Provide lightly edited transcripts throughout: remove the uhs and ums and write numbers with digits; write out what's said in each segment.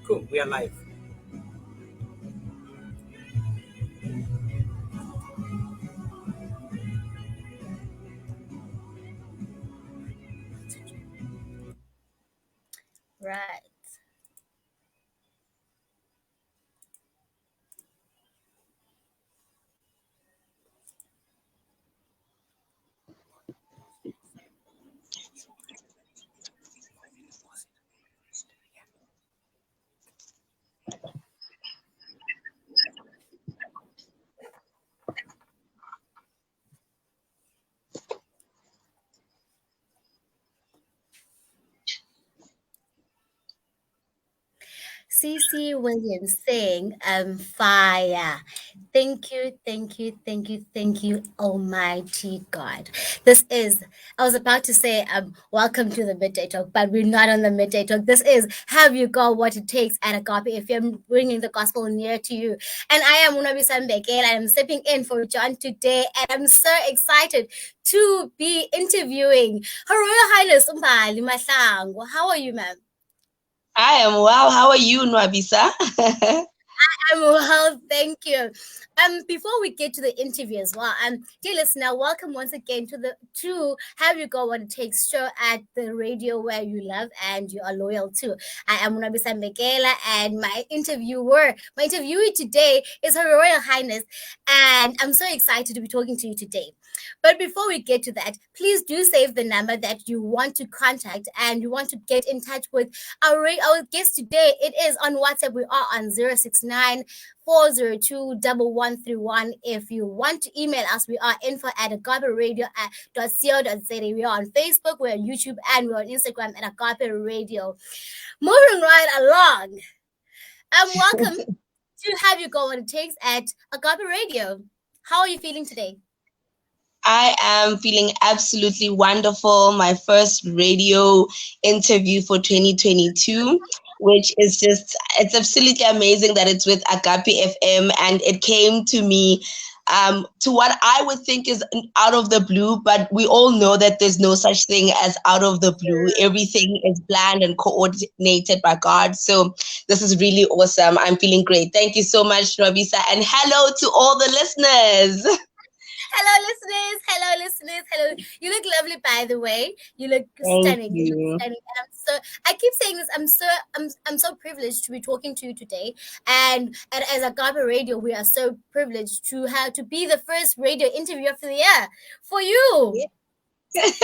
Cool, we are live. Right. CC Williams saying, fire. Thank you, thank you, thank you, thank you, Almighty God. I was about to say, welcome to the Midday Talk, but we're not on the Midday Talk. This is Have You Got What It Takes at Agape if you're bringing the gospel near to you. And I am Unabi Sambekela. I'm stepping in for John today, and I'm so excited to be interviewing Her Royal Highness Mbali Mahlangu. How are you, ma'am? I am well. How are you, Nwabisa? I'm well, thank you. Before we get to the interview as well, dear listener, welcome once again to Have You Got What It Takes show at the radio where you love and you are loyal to. I am Unabisa Mbekela, and my interviewee today is Her Royal Highness, and I'm so excited to be talking to you today. But before we get to that, please do save the number that you want to contact and you want to get in touch with our guest today. It is on WhatsApp. We are on 069 402 1131. If you want to email us, we are info@agaperadio.co.za. We are on Facebook, we're on YouTube, and we're on Instagram at Agape Radio. Moving right along. Welcome to Have You Got What It Takes at Agape Radio. How are you feeling today? I am feeling absolutely wonderful. My first radio interview for 2022, which is it's absolutely amazing that it's with Agape FM, and it came to me to what I would think is out of the blue, but we all know that there's no such thing as out of the blue. Everything is planned and coordinated by God. So this is really awesome. I'm feeling great. Thank you so much, Nwabisa, and hello to all the listeners. Hello, listeners. Hello. You look lovely, by the way. You look stunning. You. You look stunning. And I keep saying this. I'm so privileged to be talking to you today. And as Agape Radio, we are so privileged to be the first radio interview of the year for you. Yes.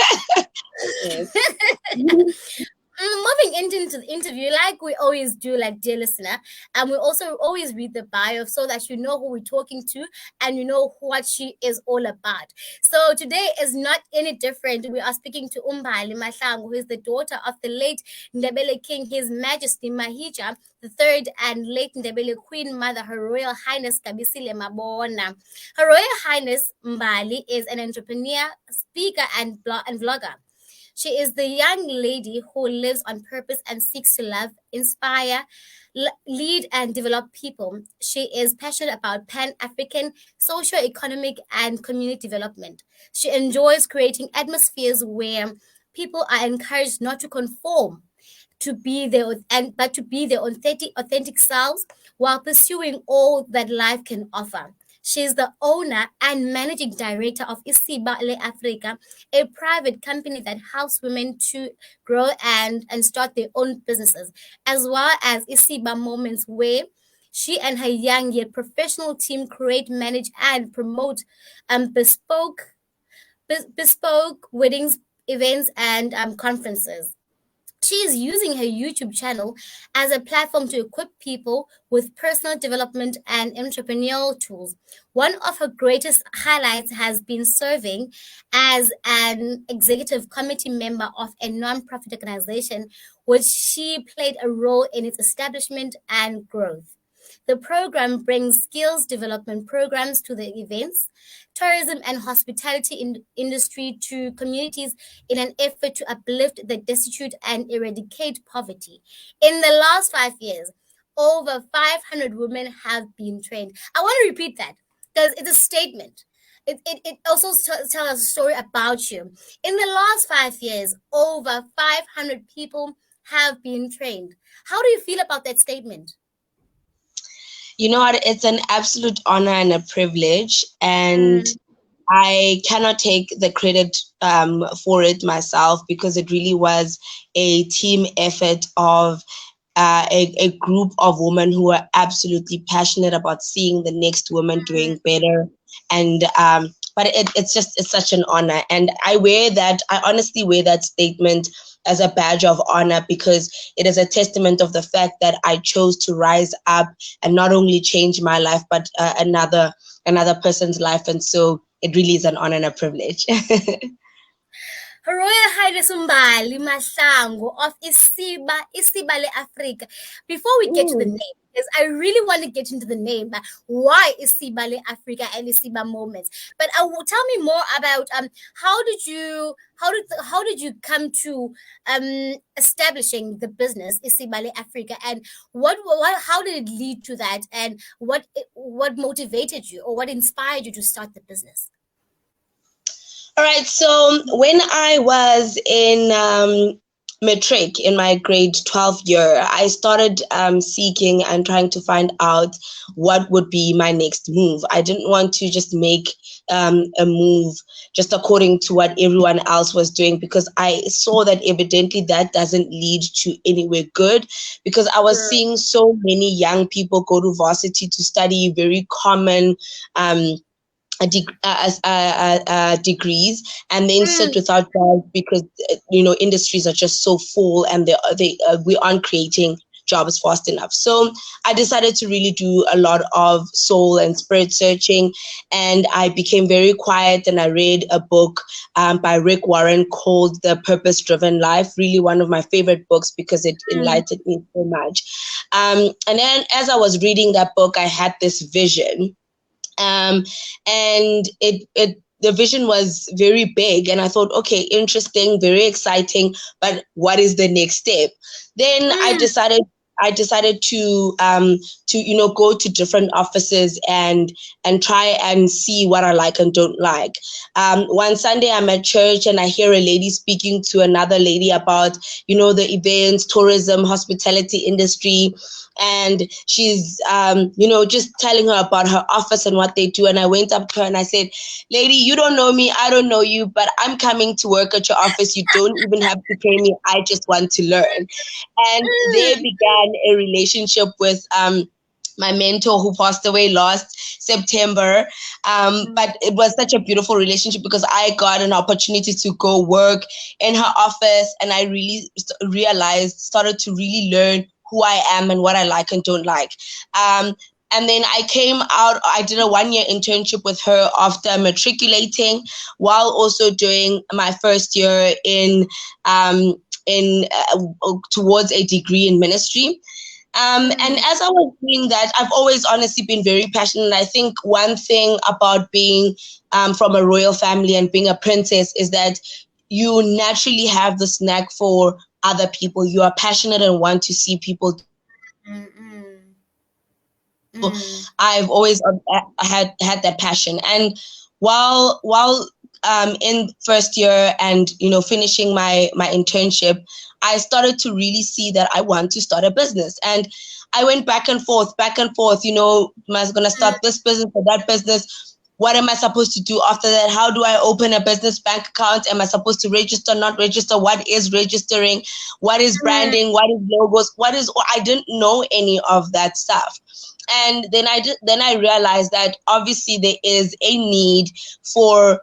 Moving into the interview, like we always do, like dear listener, and we also always read the bio so that you know who we're talking to and you know what she is all about. So today is not any different. We are speaking to Mbali Mahlangu, who is the daughter of the late Ndebele King, His Majesty Mayitjha the third, and late Ndebele Queen Mother, Her Royal Highness Gabisile Mabona. Her Royal Highness Mbali is an entrepreneur, speaker, and vlogger. She is the young lady who lives on purpose and seeks to love, inspire, lead, and develop people. She is passionate about Pan-African socioeconomic and community development. She enjoys creating atmospheres where people are encouraged not to conform, but to be their authentic selves while pursuing all that life can offer. She is the owner and managing director of Isiba Le Africa, a private company that helps women to grow and start their own businesses, as well as Isiba Moments, where she and her young yet professional team create, manage, and promote bespoke weddings, events, and conferences. She is using her YouTube channel as a platform to equip people with personal development and entrepreneurial tools. One of her greatest highlights has been serving as an executive committee member of a nonprofit organization, which she played a role in its establishment and growth. The program brings skills development programs to the events, tourism, and hospitality industry to communities in an effort to uplift the destitute and eradicate poverty. In the last 5 years, over 500 women have been trained. I want to repeat that because it's a statement. It also tells a story about you. In the last 5 years, over 500 people have been trained. How do you feel about that statement? You know what? It's an absolute honor and a privilege, and Mm, I cannot take the credit for it myself, because it really was a team effort of a group of women who are absolutely passionate about seeing the next woman doing better. And but it's such an honor, and I honestly wear that statement as a badge of honor, because it is a testament of the fact that I chose to rise up and not only change my life, but another person's life. And so it really is an honor and a privilege. Her Royal Highness Mbali Mahlangu of Isiba Le Africa. Before we get to the Mm. name, because I really want to get into the name, but why Isiba Le Africa and Isiba Moments? But tell me more about how did you come to establishing the business Isiba Le Africa, and what how did it lead to that, and what motivated you or what inspired you to start the business? All right. So when I was in matric, in my grade 12 year, I started seeking and trying to find out what would be my next move. I didn't want to just make a move just according to what everyone else was doing, because I saw that evidently that doesn't lead to anywhere good, because I was seeing so many young people go to varsity to study very common degrees, and then sit without jobs, because industries are just so full, and we aren't creating jobs fast enough. So I decided to really do a lot of soul and spirit searching, and I became very quiet, and I read a book by Rick Warren called The Purpose Driven Life. Really one of my favorite books, because it enlightened me so much. And then as I was reading that book, I had this vision, and the vision was very big, and I thought, okay, interesting, very exciting, but what is the next step? Then I decided to go to different offices and try and see what I like and don't like. One Sunday I'm at church, and I hear a lady speaking to another lady about the events, tourism, hospitality industry, and she's just telling her about her office and what they do. And I went up to her and I said, lady, you don't know me, I don't know you, but I'm coming to work at your office. You don't even have to pay me, I just want to learn. And there began a relationship with my mentor, who passed away last September. But it was such a beautiful relationship, because I got an opportunity to go work in her office, and I really started to really learn who I am and what I like and don't like. And then I came out, I did a 1-year internship with her after matriculating, while also doing my first year in towards a degree in ministry. And as I was doing that, I've always honestly been very passionate. I think one thing about being from a royal family and being a princess is that you naturally have this knack for other people. You are passionate and want to see people. I've always had that passion. And while in first year and finishing my internship, I started to really see that I want to start a business. And I went back and forth. Am I going to start this business or that business? What am I supposed to do after that? How do I open a business bank account? Am I supposed to register, not register? What is registering? What is branding? What is logos? I didn't know any of that stuff. And then I realized that obviously there is a need for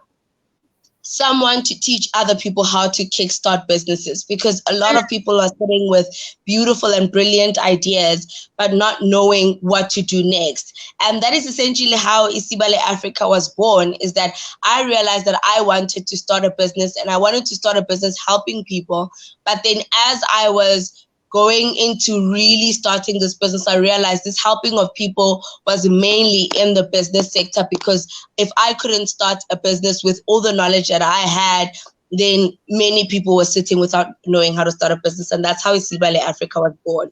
someone to teach other people how to kickstart businesses, because a lot of people are sitting with beautiful and brilliant ideas, but not knowing what to do next. And that is essentially how Isiba Le Africa was born, is that I realized that I wanted to start a business, and I wanted to start a business helping people. But then as I was going into really starting this business, I realized this helping of people was mainly in the business sector, because if I couldn't start a business with all the knowledge that I had, then many people were sitting without knowing how to start a business. And that's how Isiba Le Africa was born.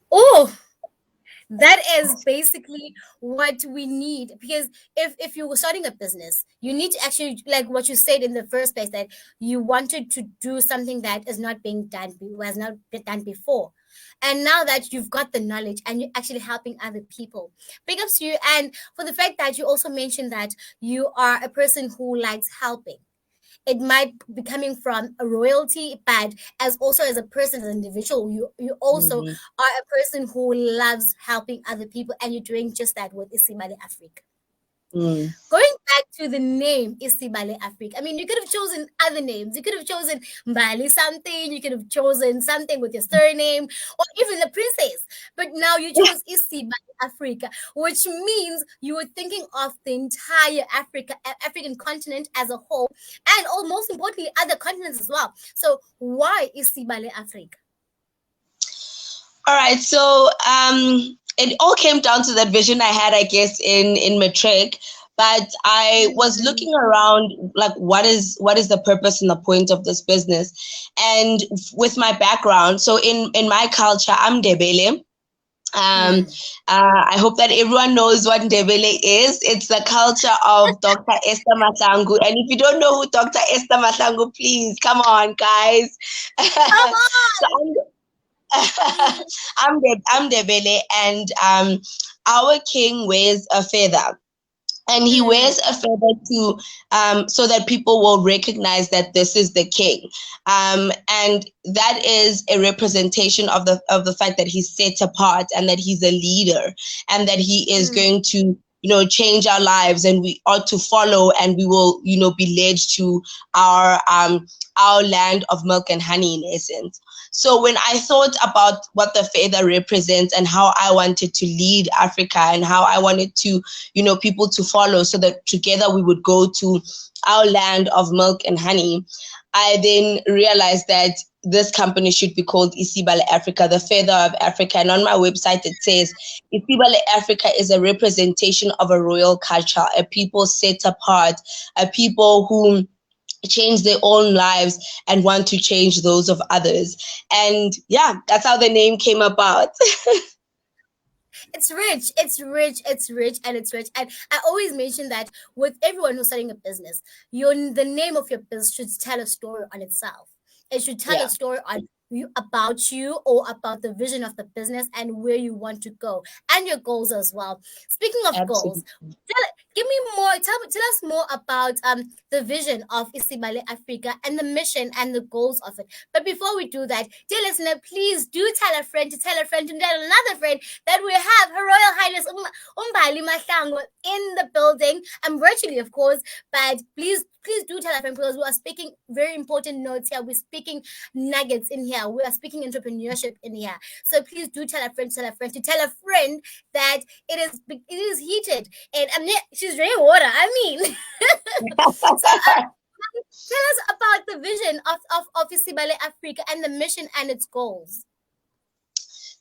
Oh, That is basically what we need, because if you were starting a business, you need to actually, like what you said in the first place, that you wanted to do something that is not being done, has not been done before. And now that you've got the knowledge and you're actually helping other people, big ups to you. And for the fact that you also mentioned that you are a person who likes helping, it might be coming from a royalty, but as also as a person, as an individual, you also Mm-hmm. are a person who loves helping other people, and you're doing just that with Isiba Le Africa. Mm. Going back to the name Isiba Le Africa, I mean, you could have chosen other names. You could have chosen Mbali something, you could have chosen something with your surname, or even the princess. But now you chose Isiba Le Africa, which means you were thinking of the entire African continent as a whole, and most importantly, other continents as well. So why Isiba Le Africa? All right, so it all came down to that vision I had, I guess, in matric. But I was looking around, like, what is the purpose and the point of this business? And with my background, so in my culture, I'm Ndebele. Mm. I hope that everyone knows what Ndebele is. It's the culture of Dr. Esther Mahlangu. And if you don't know who Dr. Esther Mahlangu, please come on, guys. Come So I'm Ndebele, and our king wears a feather. And he on. wears a feather to so that people will recognize that this is the king, and that is a representation of the fact that he's set apart and that he's a leader and that he is going to change our lives, and we ought to follow, and we will be led to our land of milk and honey, in essence. So when I thought about what the feather represents and how I wanted to lead Africa and how I wanted to people to follow, so that together we would go to our land of milk and honey, I then realized that this company should be called Isiba Le Africa, the feather of Africa. And on my website, it says Isiba Le Africa is a representation of a royal culture, a people set apart, a people who change their own lives and want to change those of others. And yeah, that's how the name came about. It's rich, it's rich, it's rich, and it's rich. And I always mention that with everyone who's starting a business, the name of your business should tell a story on itself. It should tell a Yeah, story on you, about you, or about the vision of the business and where you want to go, and your goals as well. Speaking of goals, absolutely. give me more. Tell us more about the vision of Isiba Le Africa and the mission and the goals of it. But before we do that, dear listener, please do tell a friend to tell a friend to tell another friend that we have Her Royal Highness Mbali Mahlangu in the building. I'm virtually, of course, but please do tell a friend, because we are speaking very important notes here. We're speaking nuggets in here. We are speaking entrepreneurship in here. So please do tell a friend to tell a friend that it is heated, and she's drinking water. I mean, so tell us about the vision of Isiba Le Africa and the mission and its goals.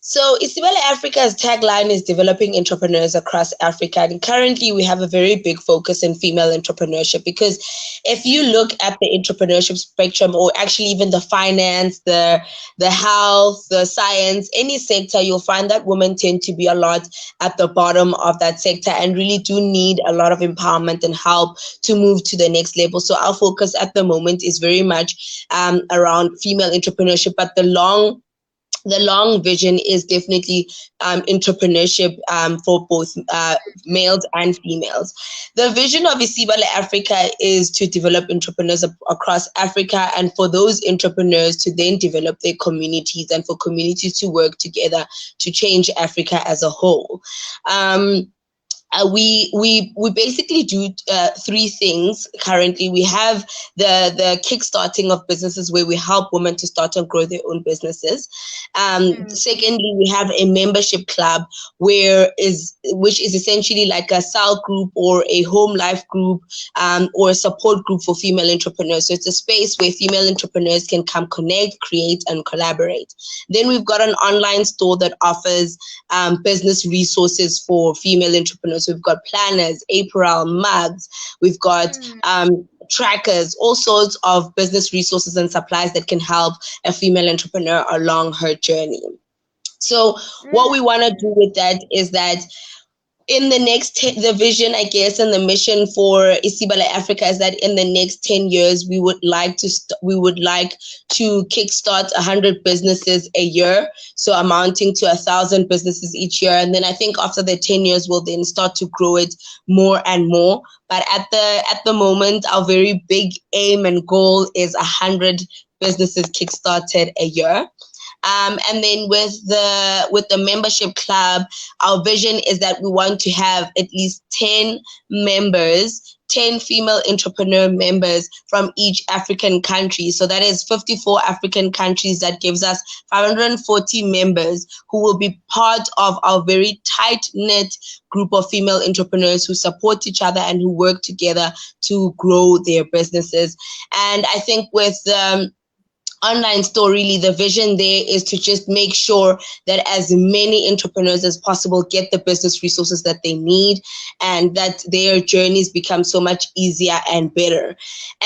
So Isiba Le Africa's tagline is developing entrepreneurs across Africa. And currently we have a very big focus in female entrepreneurship, because if you look at the entrepreneurship spectrum, or actually even the finance, the health, the science, any sector, you'll find that women tend to be a lot at the bottom of that sector and really do need a lot of empowerment and help to move to the next level. So our focus at the moment is very much around female entrepreneurship, but the long vision is definitely entrepreneurship for both males and females. The vision of Isiba Le Africa is to develop entrepreneurs across Africa, and for those entrepreneurs to then develop their communities, and for communities to work together to change Africa as a whole. We basically do three things currently. We have the kickstarting of businesses, where we help women to start and grow their own businesses. Secondly, we have a membership club, which is essentially like a cell group or a home life group, or a support group for female entrepreneurs. So it's a space where female entrepreneurs can come connect, create, and collaborate. Then we've got an online store that offers business resources for female entrepreneurs. So we've got planners, apparel, mugs. We've got trackers, all sorts of business resources and supplies that can help a female entrepreneur along her journey. So what we want to do with that is that in the next the vision, I guess, and the mission for Isiba Le Africa is that in the next 10 years, we would like to kickstart 100 businesses a year, so amounting to 1,000 businesses each year. And then I think after the 10 years, we'll then start to grow it more and more. But at the moment, our very big aim and goal is 100 businesses kickstarted a year. And then with the membership club, our vision is that we want to have at least 10 members, 10 female entrepreneur members from each African country. So that is 54 African countries. That gives us 540 members who will be part of our very tight-knit group of female entrepreneurs who support each other and who work together to grow their businesses. And I think with online store, really the vision there is to just make sure that as many entrepreneurs as possible get the business resources that they need, and that their journeys become so much easier and better.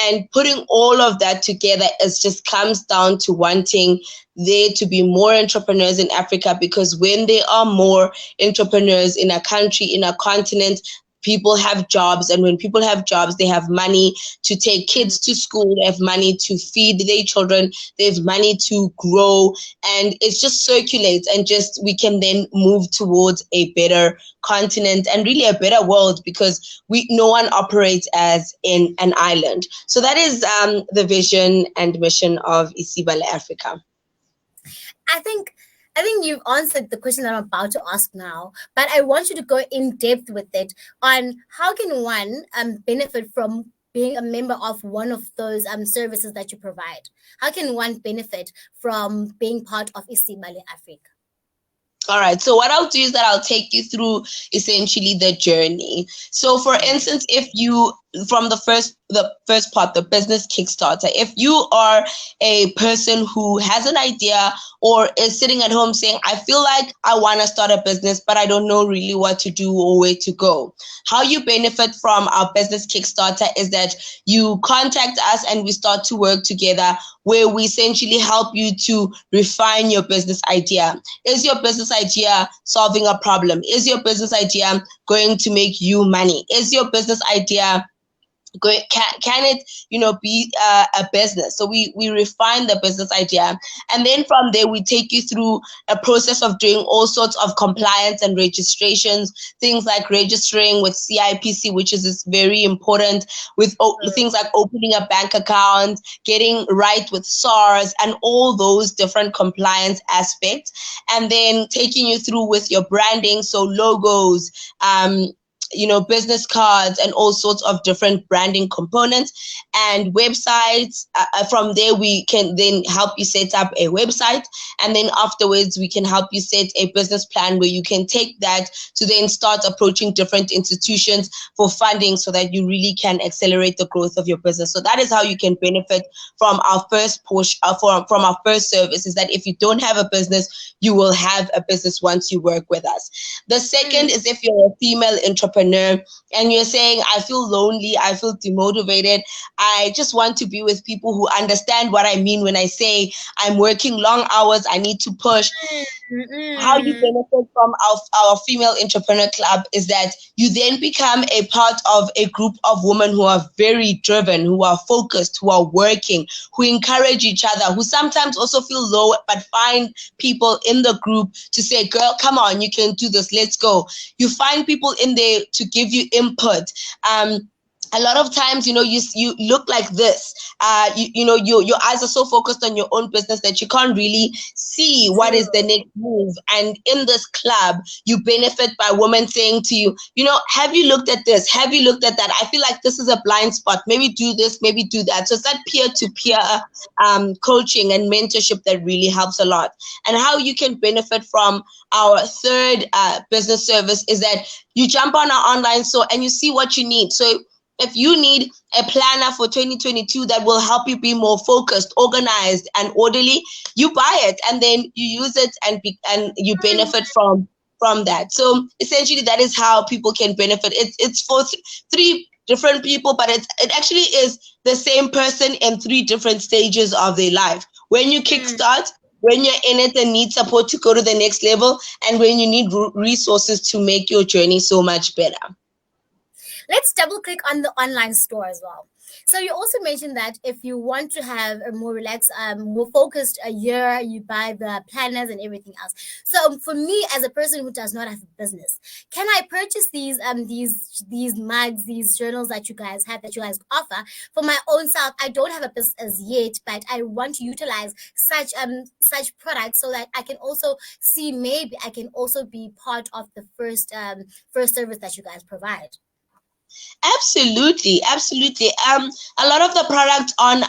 And putting all of that together is just comes down to wanting there to be more entrepreneurs in Africa, because when there are more entrepreneurs in a country, in a continent, people have jobs, and when people have jobs, they have money to take kids to school, they have money to feed their children, they have money to grow, and it just circulates, and just we can then move towards a better continent and really a better world, because no one operates as in an island. So that is the vision and mission of Isiba Le Africa. I think you've answered the question that I'm about to ask now, but I want you to go in depth with it on how can one benefit from being a member of one of those services that you provide. How can one benefit from being part of Isiba Le Africa? All right. So what I'll do is that I'll take you through essentially the journey. So for instance, if you, from the first part, the business Kickstarter, if you are a person who has an idea or is sitting at home saying, I feel like I want to start a business, but I don't know really what to do or where to go. How you benefit from our business Kickstarter is that you contact us and we start to work together, where we essentially help you to refine your business idea. Is your business idea solving a problem? Is your business idea going to make you money? Is your business idea can it be a business? So we refine the business idea, and then from there we take you through a process of doing all sorts of compliance and registrations, things like registering with CIPC, which is very important, with things like opening a bank account, getting right with SARS, and all those different compliance aspects, and then taking you through with your branding, so logos, business cards, and all sorts of different branding components and websites. From there, we can then help you set up a website. And then afterwards, we can help you set a business plan where you can take that to then start approaching different institutions for funding, so that you really can accelerate the growth of your business. So that is how you can benefit from our first push, from our first service, is that if you don't have a business, you will have a business once you work with us. The second is if you're a female entrepreneur and you're saying, I feel lonely, I feel demotivated, I just want to be with people who understand what I mean when I say I'm working long hours, I need to push. How you benefit from our female entrepreneur club is that you then become a part of a group of women who are very driven, who are focused, who are working, who encourage each other, who sometimes also feel low, but find people in the group to say, girl, come on, you can do this, let's go. You find people in there to give you input. A lot of times, you look like this. Your eyes are so focused on your own business that you can't really see what is the next move. And in this club, you benefit by women saying to you, have you looked at this? Have you looked at that? I feel like this is a blind spot. Maybe do this, maybe do that. So it's that peer-to-peer coaching and mentorship that really helps a lot. And how you can benefit from our third business service is that you jump on our online store and you see what you need. So if you need a planner for 2022 that will help you be more focused, organized, and orderly, you buy it and then you use it and you benefit from that. So essentially, that is how people can benefit. It's for three different people, but it actually is the same person in three different stages of their life. When you kickstart, when you're in it and need support to go to the next level, and when you need resources to make your journey so much better. Let's double click on the online store as well. So you also mentioned that if you want to have a more relaxed, more focused a year, you buy the planners and everything else. So for me, as a person who does not have a business, can I purchase these mugs, these journals that you guys have, that you guys offer for my own self? I don't have a business as yet, but I want to utilize such products so that I can also see, maybe I can also be part of the first service that you guys provide. Absolutely. A lot of the products on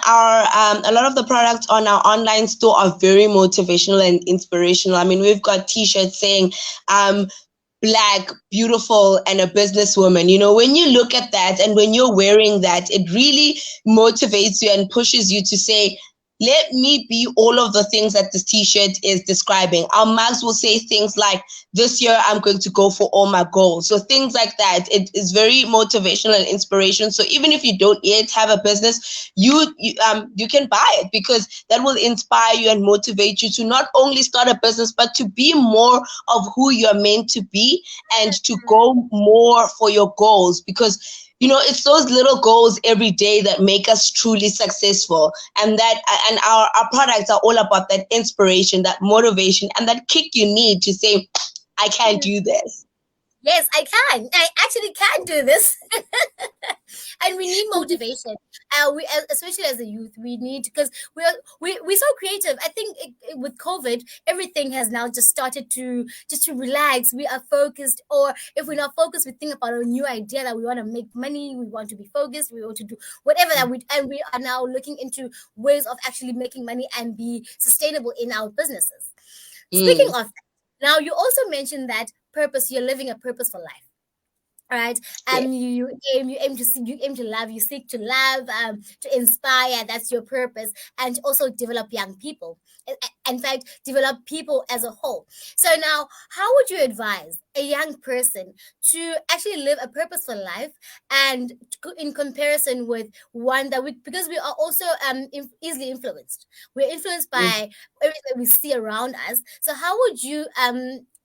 our online store are very motivational and inspirational. I mean, we've got t-shirts saying Black, beautiful, and a businesswoman. You know, when you look at that and when you're wearing that, it really motivates you and pushes you to say, let me be all of the things that this t-shirt is describing. Our mugs will say things like, this year I'm going to go for all my goals. So things like that. It is very motivational and inspirational. So even if you don't yet have a business, you can buy it, because that will inspire you and motivate you to not only start a business, but to be more of who you're meant to be and to go more for your goals. Because you know, it's those little goals every day that make us truly successful. And our products are all about that inspiration, that motivation, and that kick you need to say, I can do this. Yes, I can. I actually can do this. And we need motivation. Especially as a youth, we need, because we're so creative. I think with COVID, everything has now just started to relax. We are focused, or if we're not focused, we think about a new idea that we want to make money. We want to be focused. We want to do whatever and we are now looking into ways of actually making money and be sustainable in our businesses. Speaking of that, now you also mentioned that purpose. You're living a purposeful life. All right. You aim to love, you seek to love, to inspire. That's your purpose, and also develop young people. In fact, develop people as a whole. So now, how would you advise a young person to actually live a purposeful life, and in comparison with one that because we are also easily influenced. We're influenced by everything we see around us. So how would you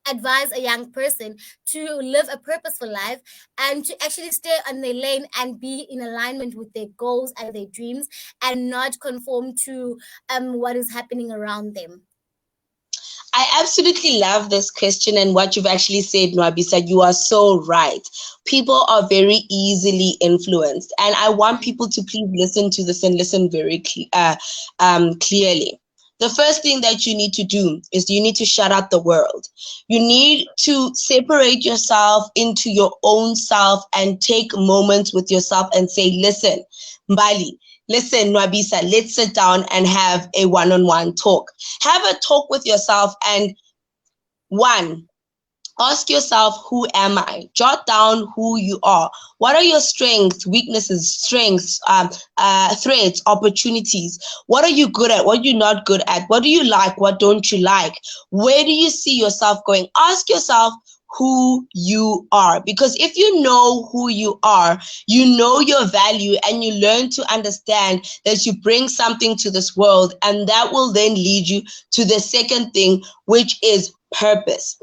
advise a young person to live a purposeful life and to actually stay on their lane and be in alignment with their goals and their dreams, and not conform to what is happening around them? I absolutely love this question, and what you've actually said, Nwabisa. You are so right. People are very easily influenced, and I want people to please listen to this and listen very clearly. The first thing that you need to do is you need to shut out the world. You need to separate yourself into your own self and take moments with yourself and say, listen, Mbali, listen, Nwabisa, let's sit down and have a one-on-one talk. Have a talk with yourself, and ask yourself, who am I? Jot down who you are. What are your strengths, weaknesses, threats, opportunities? What are you good at? What are you not good at? What do you like? What don't you like? Where do you see yourself going? Ask yourself who you are. Because if you know who you are, you know your value, and you learn to understand that you bring something to this world, and that will then lead you to the second thing, which is purpose.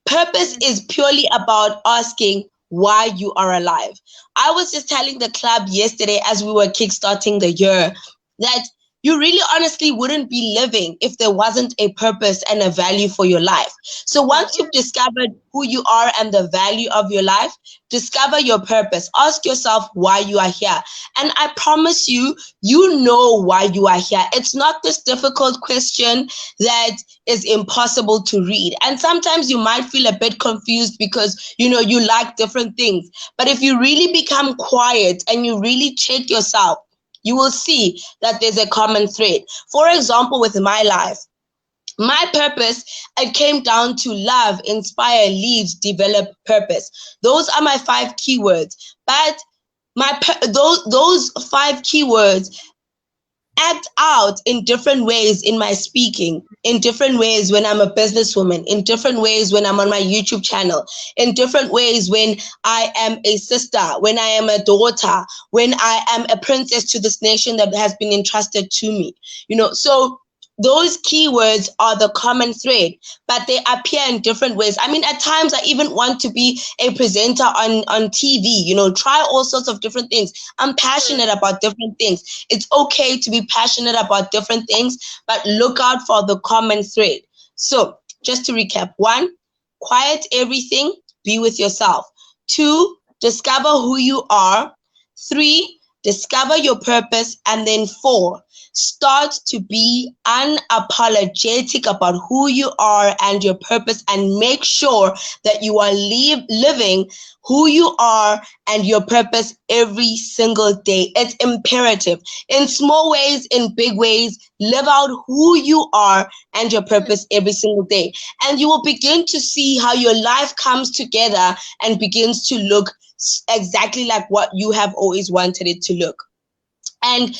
Purpose is purely about asking why you are alive. I was just telling the club yesterday, as we were kickstarting the year, that you really honestly wouldn't be living if there wasn't a purpose and a value for your life. So once you've discovered who you are and the value of your life, discover your purpose. Ask yourself why you are here. And I promise you, you know why you are here. It's not this difficult question that is impossible to read. And sometimes you might feel a bit confused because, you know, you like different things. But if you really become quiet and you really check yourself, you will see that there's a common thread. For example, with my life, my purpose, it came down to love, inspire, lead, develop, purpose. Those are my 5 keywords. But those 5 keywords act out in different ways in my speaking, in different ways when I'm a businesswoman, in different ways when I'm on my YouTube channel, in different ways when I am a sister, when I am a daughter, when I am a princess to this nation that has been entrusted to me. You know, so those keywords are the common thread, but they appear in different ways. I mean, at times I even want to be a presenter on TV, try all sorts of different things. I'm passionate about different things. It's okay to be passionate about different things, but look out for the common thread. So just to recap: 1, quiet everything, be with yourself. 2, discover who you are. 3, discover your purpose. And then 4, start to be unapologetic about who you are and your purpose, and make sure that you are living who you are and your purpose every single day. It's imperative. In small ways, in big ways, live out who you are and your purpose every single day. And you will begin to see how your life comes together and begins to look exactly like what you have always wanted it to look. And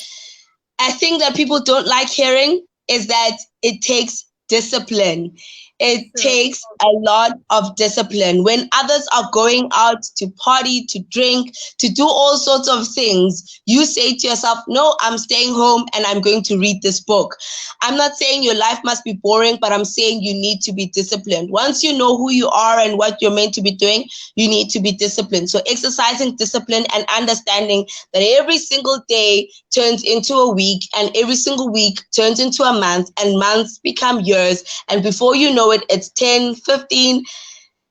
a thing that people don't like hearing is that it takes discipline. It takes a lot of discipline. When others are going out to party, to drink, to do all sorts of things, you say to yourself, no, I'm staying home and I'm going to read this book. I'm not saying your life must be boring, but I'm saying you need to be disciplined. Once you know who you are and what you're meant to be doing, you need to be disciplined. So exercising discipline and understanding that every single day turns into a week, and every single week turns into a month, and months become years. And before you know it, it's 10, 15,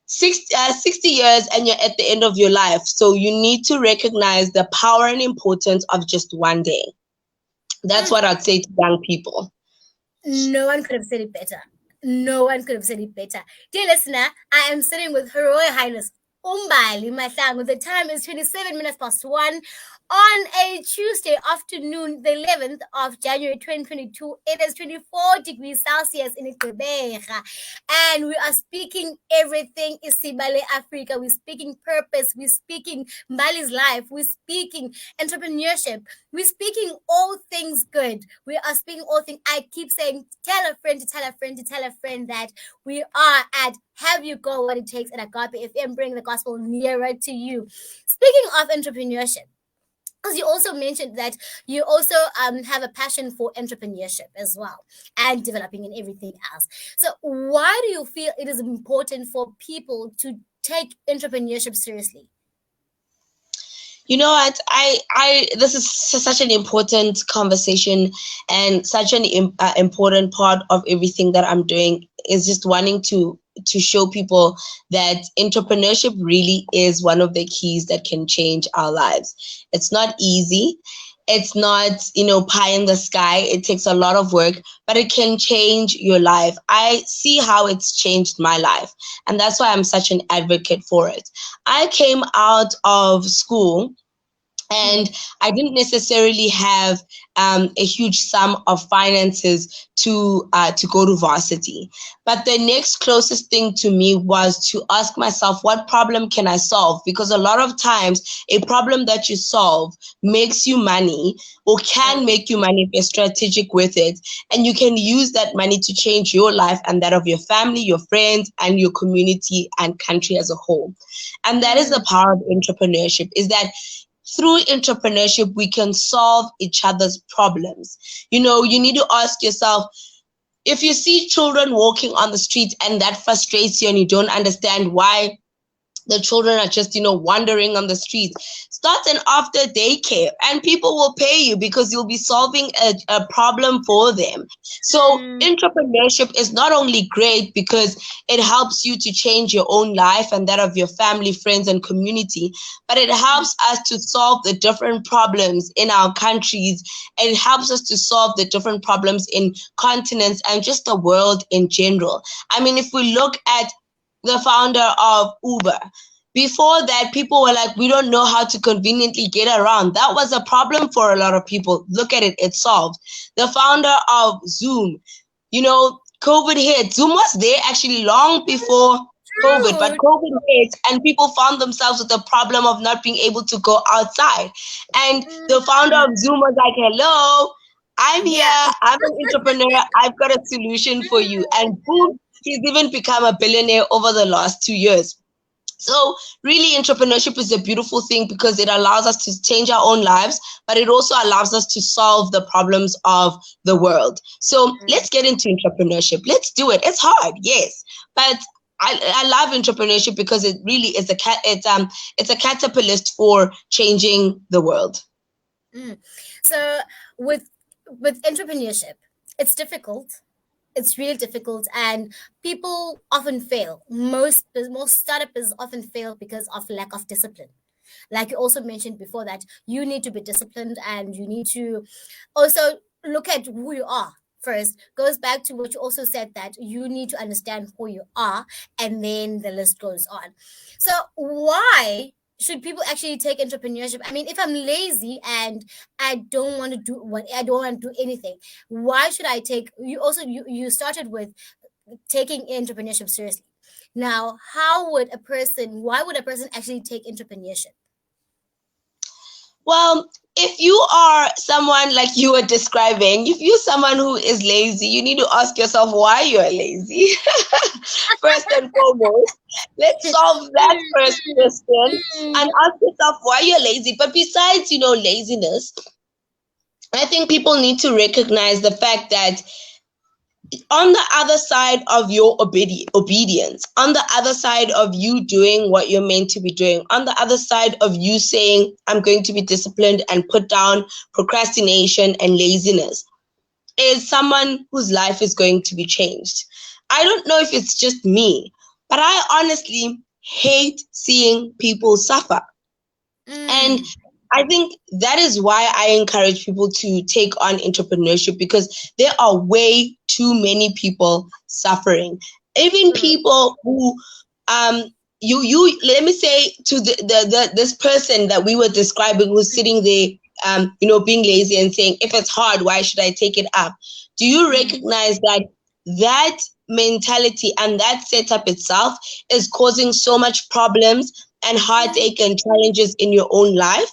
60 years, and you're at the end of your life. So you need to recognize the power and importance of just one day. That's what I'd say to young people. No one could have said it better. No one could have said it better. Dear listener, I am sitting with Her Royal Highness Mbali Mahlangu. The time is 27 minutes past 1 on a Tuesday afternoon, the 11th of January 2022. It is 24 degrees Celsius in Ndebele, and we are speaking everything Isiba Le Africa. We're speaking purpose. We're speaking Mbali's life. We're speaking entrepreneurship. We're speaking all things good. We are speaking all things. I keep saying, tell a friend to tell a friend to tell a friend that we are at Have You Got What It Takes at Agape FM, bring the gospel nearer to you. Speaking of entrepreneurship, as you also mentioned that you also have a passion for entrepreneurship as well, and developing and everything else. So why do you feel it is important for people to take entrepreneurship seriously? You know what? This is such an important conversation, and such an important part of everything that I'm doing is just wanting to show people that entrepreneurship really is one of the keys that can change our lives. It's not easy. It's not, pie in the sky. It takes a lot of work, but it can change your life. I see how it's changed my life, and that's why I'm such an advocate for it. I came out of school and I didn't necessarily have a huge sum of finances to go to varsity. But the next closest thing to me was to ask myself, what problem can I solve? Because a lot of times, a problem that you solve makes you money, or can make you money if you're strategic with it. And you can use that money to change your life and that of your family, your friends, and your community and country as a whole. And that is the power of entrepreneurship, is that through entrepreneurship, we can solve each other's problems. You need to ask yourself, if you see children walking on the street and that frustrates you and you don't understand why the children are just, wandering on the streets, start an after daycare and people will pay you because you'll be solving a problem for them. So entrepreneurship is not only great because it helps you to change your own life and that of your family, friends, and community, but it helps us to solve the different problems in our countries. It helps us to solve the different problems in continents and just the world in general. I mean, if we look at the founder of Uber, before that, people were like, we don't know how to conveniently get around. That was a problem for a lot of people. Look at it, it's solved. The founder of Zoom, COVID hit. Zoom was there actually long before COVID, but COVID hit and people found themselves with the problem of not being able to go outside. And the founder of Zoom was like, hello, I'm here. I'm an entrepreneur. I've got a solution for you. And boom, he's even become a billionaire over the last 2 years. So really, entrepreneurship is a beautiful thing because it allows us to change our own lives, but it also allows us to solve the problems of the world. So let's get into entrepreneurship. Let's do it. It's hard, yes, but I love entrepreneurship because it really is it's a catalyst for changing the world. So with entrepreneurship, it's difficult. It's really difficult, and people often fail. Most startups often fail because of lack of discipline. Like you also mentioned before, that you need to be disciplined, and you need to also look at who you are first. Goes back to what you also said, that you need to understand who you are, and then the list goes on. So why should people actually take entrepreneurship? I mean, if I'm lazy and I don't want to do I don't want to do anything, why should I take? You started with taking entrepreneurship seriously. Now, why would a person actually take entrepreneurship? Well, if you are someone like you were describing, if you're someone who is lazy, you need to ask yourself why you're lazy. First and foremost, let's solve that first question and ask yourself why you're lazy. But besides, laziness, I think people need to recognize the fact that on the other side of your obedience, on the other side of you doing what you're meant to be doing, on the other side of you saying, I'm going to be disciplined and put down procrastination and laziness, is someone whose life is going to be changed. I don't know if it's just me, but I honestly hate seeing people suffer. And I think that is why I encourage people to take on entrepreneurship, because there are way too many people suffering. Even people who you let me say to this person that we were describing, who's sitting there being lazy and saying, if it's hard, why should I take it up? Do you recognize that mentality and that setup itself is causing so much problems and heartache and challenges in your own life?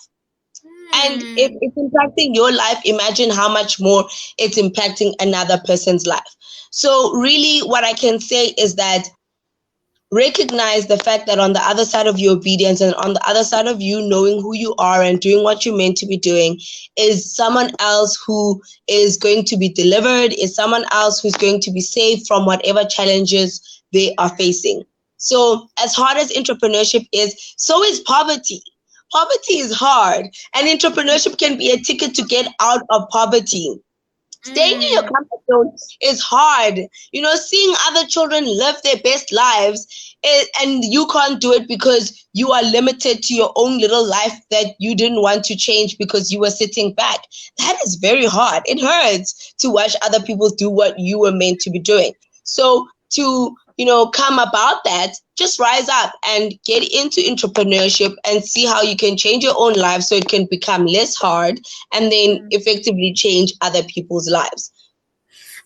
And if it's impacting your life, imagine how much more it's impacting another person's life. So really what I can say is that recognize the fact that on the other side of your obedience and on the other side of you knowing who you are and doing what you're meant to be doing is someone else who is going to be delivered, is someone else who's going to be saved from whatever challenges they are facing. So as hard as entrepreneurship is, so is poverty. Poverty is hard, and entrepreneurship can be a ticket to get out of poverty. Staying in your comfort zone is hard. Seeing other children live their best lives, and you can't do it because you are limited to your own little life that you didn't want to change because you were sitting back. That is very hard. It hurts to watch other people do what you were meant to be doing. So to come about that, just rise up and get into entrepreneurship and see how you can change your own life so it can become less hard and then effectively change other people's lives.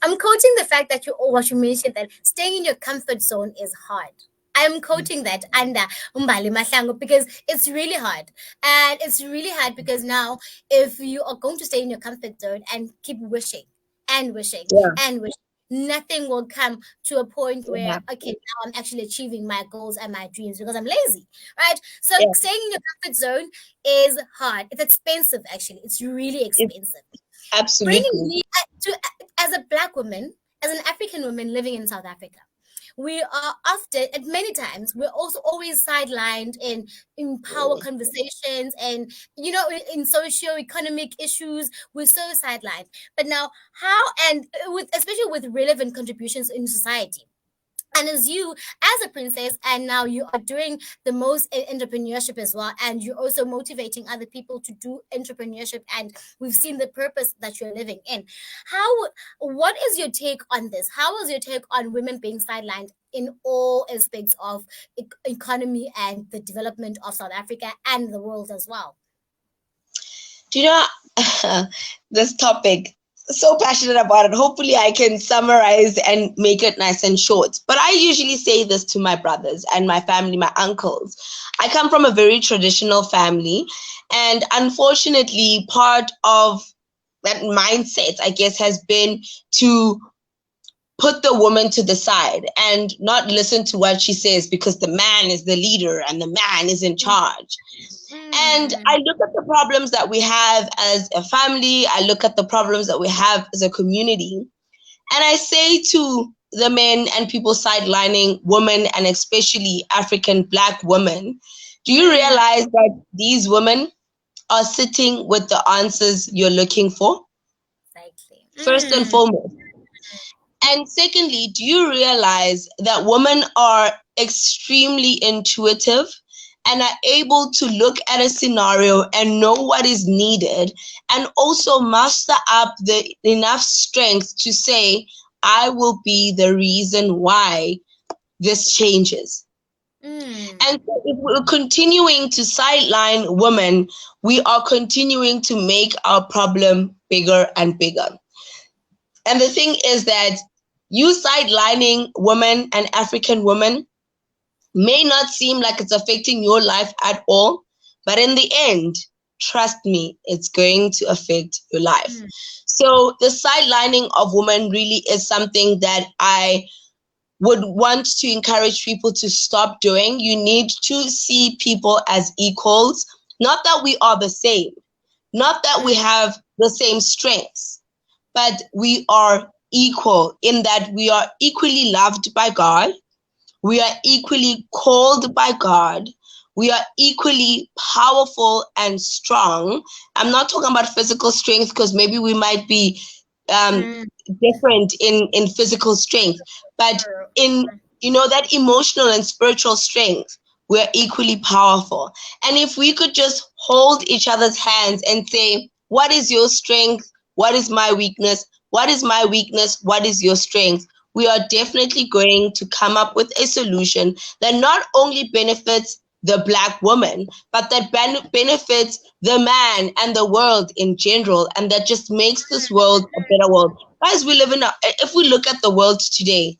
I'm quoting the fact that what you mentioned, that staying in your comfort zone is hard. I'm quoting that under Mbali Mahlangu because it's really hard. And it's really hard because now, if you are going to stay in your comfort zone and keep wishing and wishing and wishing, nothing will come to a point where, okay, now I'm actually achieving my goals and my dreams because I'm lazy, right? So staying in your comfort zone is hard. It's expensive, actually. It's really expensive. Absolutely. Bringing me as a Black woman, as an African woman living in South Africa, we are often, and many times, we're also always sidelined in power conversations and, in socio-economic issues. We're so sidelined. But now, especially with relevant contributions in society, and as you, as a princess, and now you are doing the most in entrepreneurship as well, and you're also motivating other people to do entrepreneurship, and we've seen the purpose that you're living in. What is your take on this? How is your take on women being sidelined in all aspects of economy and the development of South Africa and the world as well? Do you know this topic? So passionate about it. Hopefully I can summarize and make it nice and short. But I usually say this to my brothers and my family, my uncles. I come from a very traditional family, and unfortunately part of that mindset, I guess, has been to put the woman to the side and not listen to what she says because the man is the leader and the man is in charge. And I look at the problems that we have as a family, I look at the problems that we have as a community, and I say to the men and people sidelining women, and especially African Black women, do you realize that these women are sitting with the answers you're looking for? Exactly. First and foremost. And secondly, do you realize that women are extremely intuitive and are able to look at a scenario and know what is needed, and also muster up the enough strength to say, I will be the reason why this changes. And so if we're continuing to sideline women, we are continuing to make our problem bigger and bigger. And the thing is that you sidelining women and African women may not seem like it's affecting your life at all, but in the end, trust me, it's going to affect your life. So the sidelining of women really is something that I would want to encourage people to stop doing. You need to see people as equals, not that we are the same, not that we have the same strengths, but we are equal in that we are equally loved by God. We are equally called by God. We are equally powerful and strong. I'm not talking about physical strength because maybe we might be different in physical strength, but in, you know, that emotional and spiritual strength, we're equally powerful. And if we could just hold each other's hands and say, what is your strength? What is my weakness? What is my weakness? What is your strength? We are definitely going to come up with a solution that not only benefits the Black woman, but that benefits the man and the world in general, and that just makes this world a better world. Guys, we live in if we look at the world today,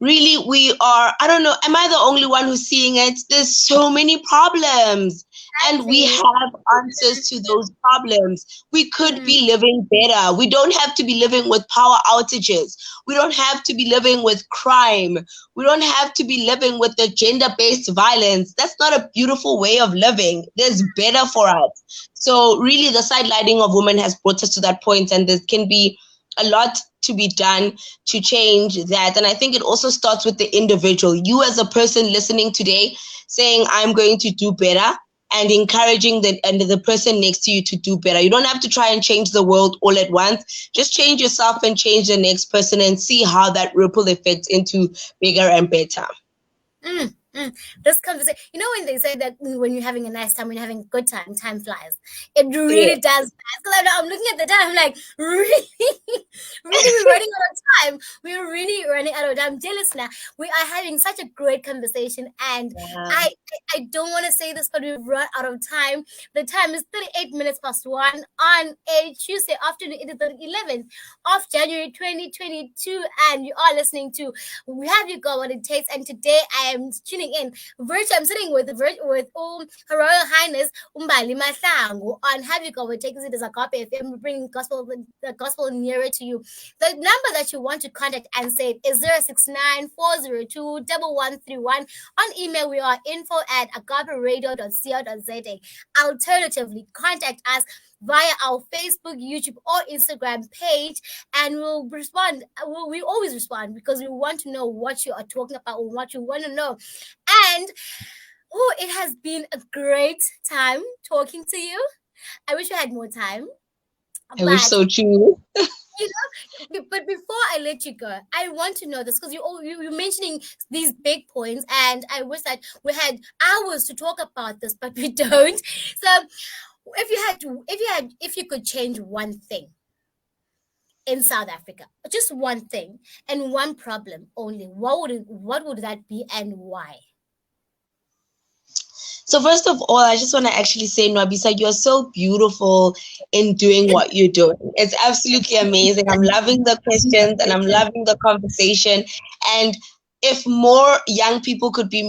really we are, I don't know, am I the only one who's seeing it? There's so many problems. And we have answers to those problems. We could be living better. We don't have to be living with power outages. We don't have to be living with crime. We don't have to be living with the gender-based violence. That's not a beautiful way of living. There's better for us. So really the sidelining of women has brought us to that point, and there can be a lot to be done to change that. And I think it also starts with the individual. You as a person listening today saying, I'm going to do better, and encouraging the person next to you to do better. You don't have to try and change the world all at once. Just change yourself and change the next person and see how that ripple affects into bigger and better. This conversation, you know, when they say that when you're having a nice time, when you're having a good time, time flies. It really does. Because I'm looking at the time, I'm like, really, we're running out of time. We're really running out of time. Dear listener, we are having such a great conversation, and I don't want to say this, but we've run out of time. The time is 38 minutes past 1 on a Tuesday afternoon. It is the 11th of January 2022, and you are listening to We Have You Got What It Takes. And today I am tuning in virtual. I'm sitting with Her Royal Highness Mbali Mahlangu on Have You Got What It Takes. It is a copy FM. We're bringing the gospel nearer to you. The number that you want to contact and say is 069-402-1131. On email, we are info@agaperadio.co.za. Alternatively, contact us via our Facebook, YouTube, or Instagram page, and we'll respond. We always respond because we want to know what you are talking about or what you want to know. And it has been a great time talking to you. I wish we had more time. I wish so too. But before I let you go, I want to know this because you're mentioning these big points, and I wish that we had hours to talk about this, but we don't. So, if you could change one thing in South Africa, just one thing and one problem only, what would that be and why? So first of all, I just want to actually say, Nwabisa, you're so beautiful in doing what you're doing. It's absolutely amazing. I'm loving the questions and I'm loving the conversation. And if more young people could be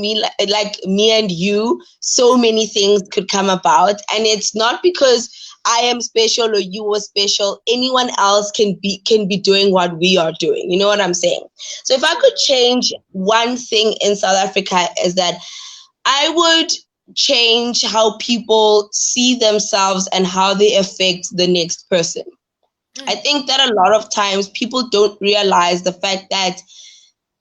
like me and you, so many things could come about. And it's not because I am special or you are special. Anyone else can be doing what we are doing. You know what I'm saying? So if I could change one thing in South Africa, is that I would change how people see themselves and how they affect the next person. I think that a lot of times people don't realize the fact that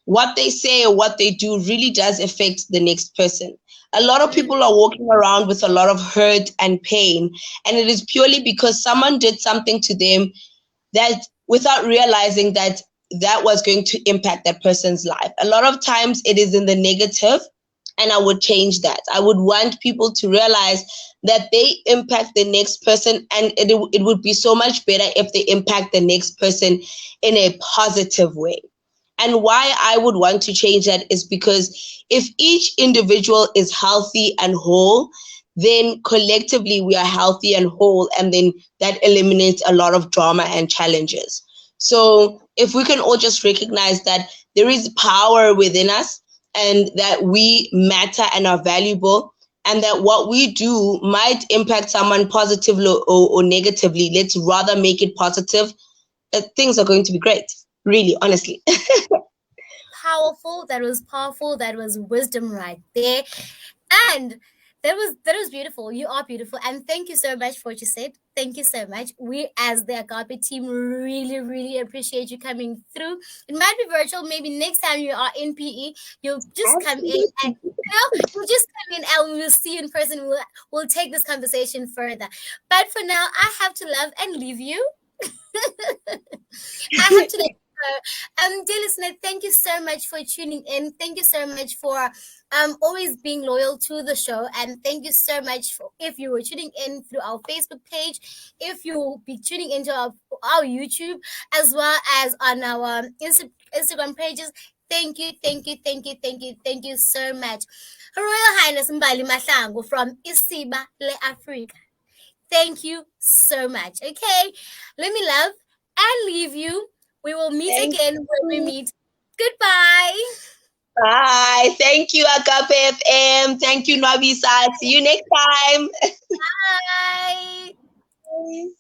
what they say or what they do really does affect the next person. A lot of people are walking around with a lot of hurt and pain, and it is purely because someone did something to them that, without realizing that that was going to impact that person's life. A lot of times it is in the negative, and I would change that. I would want people to realize that they impact the next person, and it would be so much better if they impact the next person in a positive way. And why I would want to change that is because if each individual is healthy and whole, then collectively we are healthy and whole, and then that eliminates a lot of drama and challenges. So if we can all just recognize that there is power within us, and that we matter and are valuable, and that what we do might impact someone positively or negatively, let's rather make it positive. Things are going to be great, really, honestly. Powerful. That was powerful. That was wisdom right there. And that was beautiful. You are beautiful. And thank you so much for what you said. Thank you so much. We as the Agape team really, really appreciate you coming through. It might be virtual. Maybe next time you are in PE, you'll just come in and you'll just come in and we'll see you in person. We'll take this conversation further. But for now, I have to love and leave you. I have to let you go. Dear listener, thank you so much for tuning in. Thank you so much for always being loyal to the show. And thank you so much for if you were tuning in through our Facebook page, if you will be tuning into our YouTube, as well as on our Instagram pages. Thank you, thank you, thank you, thank you, thank you so much. Her Royal Highness Mbali Mahlangu from Isiba Le Africa. Thank you so much. Okay, let me love and leave you. We will meet Thank again when we you. meet. Goodbye. Bye. Thank you, Agape FM. Thank you, Nobisa. See you next time. Bye. Bye.